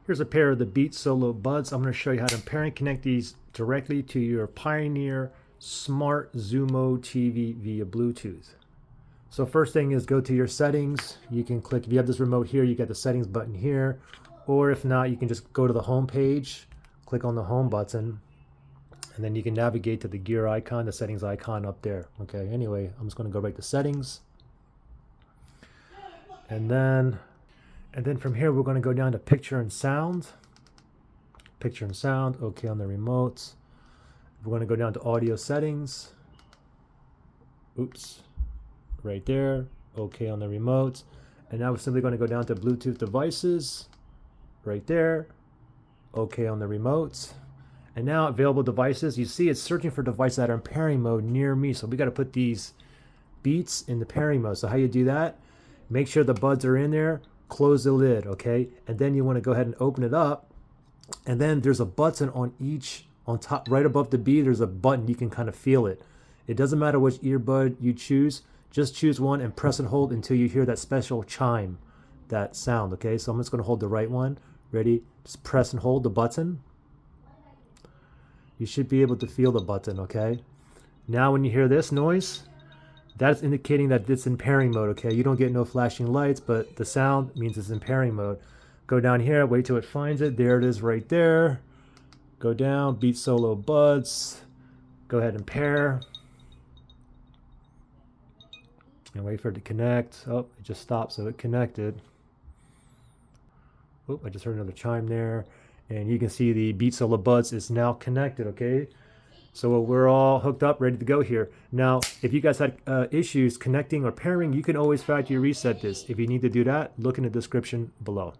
Here's a pair of the Beats Solo Buds. I'm going to show you how to pair and connect these directly to your Pioneer Smart Xumo TV via Bluetooth. So first thing is go to your settings. You can click, if you have this remote here, you get the settings button here. Or if not, you can just go to the home page, click on the home button, and then you can navigate to the gear icon, the settings icon up there. Okay, anyway, I'm just going to go right to settings. And then from here, we're going to go down to picture and sound. Picture and sound, okay on the remote. We're going to go down to audio settings. Oops, right there, okay on the remote. And now we're simply going to go down to Bluetooth devices, right there, okay on the remote. And now available devices, you see it's searching for devices that are in pairing mode near me. So we got to put these Beats in the pairing mode. So how you do that? Make sure the buds are in there, close the lid, okay? And then you want to go ahead and open it up. And then there's a button on top, right above the B, there's a button, you can kind of feel it. It doesn't matter which earbud you choose, just choose one and press and hold until you hear that special chime, that sound, okay? So I'm just gonna hold the right one. Ready? Just press and hold the button. You should be able to feel the button, okay? Now when you hear this noise, that's indicating that it's in pairing mode, okay? You don't get no flashing lights, but the sound means it's in pairing mode. Go down here, wait till it finds it. There it is right there. Go down, Beats Solo Buds. Go ahead and pair. And wait for it to connect. Oh, it just stopped, so it connected. Oh, I just heard another chime there. And you can see the Beats Solo Buds is now connected, okay? So we're all hooked up, ready to go here. Now, if you guys had issues connecting or pairing, you can always factory reset this. If you need to do that, look in the description below.